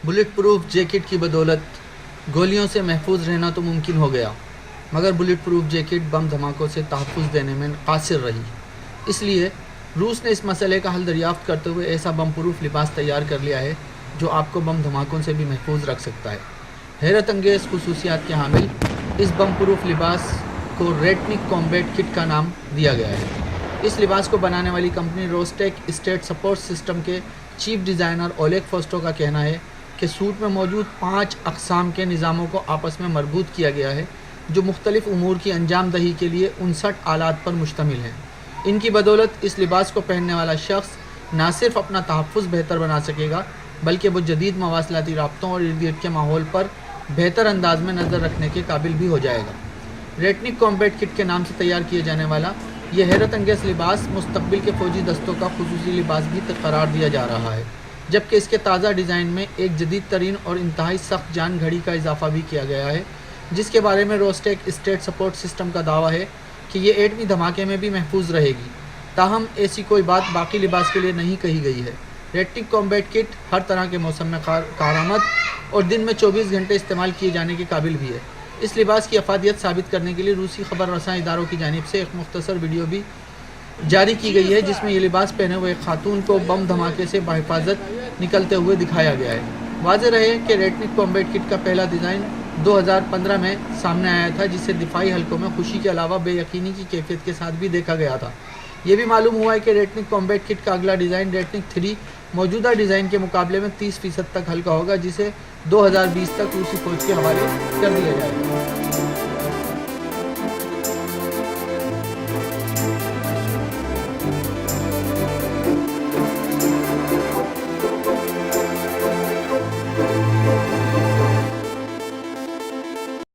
Bullet proof jacket की बदौलत गोलियों से महफूज रहना तो मुमकिन हो गया, मगर बुलेट प्रूफ जैकेट बम धमाकों से तहफ़्फ़ुज़ देने में कासिर रही। इसलिए रूस ने इस मसले का हल दरियाफ़्त करते हुए ऐसा बम प्रूफ लिबास तैयार कर लिया है जो आपको बम धमाकों से भी महफूज रख सकता है। हैरत अंगेज़ खुसूसियात के हामिल इस बम प्रूफ लिबास को रेटनिक कॉम्बैट किट का नाम दिया गया है। इस लिबास को बनाने वाली company Rostec state support system के चीफ डिज़ाइनर ओलेग फोस्टो का कहना है कि सूट में मौजूद 5 अक़साम के निज़ामों को आपस में मरबूत किया गया है, जो मुख्तलिफ़ उमूर की अंजाम दही के लिए 59 आलात पर मुश्तमिल हैं। इनकी बदौलत इस लिबास को पहनने वाला शख्स ना सिर्फ अपना तहफ़्फ़ुज़ बेहतर बना सकेगा, बल्कि वो जदीद मवासलाती राब्तों और इर्द गिर्द के माहौल पर बेहतर अंदाज में नज़र रखने के काबिल भी हो जाएगा। रेटनिक कॉम्बैट किट के नाम से तैयार किए जाने वाला यह हैरत अंगेज़ लिबास मुस्तक़बिल के फ़ौजी दस्तों का खुसूसी लिबास भी करार दिया जा रहा है, जबकि इसके ताज़ा डिज़ाइन में एक जदीद तरीन और इंतहाई सख्त जान घड़ी का इजाफ़ा भी किया गया है, जिसके बारे में रोस्टेक स्टेट सपोर्ट सिस्टम का दावा है कि ये एटमी धमाके में भी महफूज रहेगी। ताहम ऐसी कोई बात बाकी लिबास के लिए नहीं कही गई है। रेटनिक कॉम्बैट किट हर तरह के मौसम में कारआमद और दिन में 24 घंटे इस्तेमाल किए जाने के काबिल भी है। इस लिबास की अफादियत साबित करने के लिए रूसी खबर रसां इदारों की जानिब से एक मुख्तसर वीडियो भी जारी की गई है, जिसमें ये लिबास पहने हुए खातून को बम धमाके से बाहिफाजत निकलते हुए दिखाया गया है। वाज़ेह रहे कि रेटनिक कॉम्बैट किट का पहला डिज़ाइन 2015 में सामने आया था, जिसे दिफाई हलकों में खुशी के अलावा बेयकीनी की कैफियत के साथ भी देखा गया था। ये भी मालूम हुआ है कि रेटनिक कॉम्बैट किट का अगला डिज़ाइन रेटनिक 3 मौजूदा डिज़ाइन के मुकाबले में 30% तक हल्का होगा, जिसे 2020 तक रूसी फौज के हवाले कर दिया जाएगा।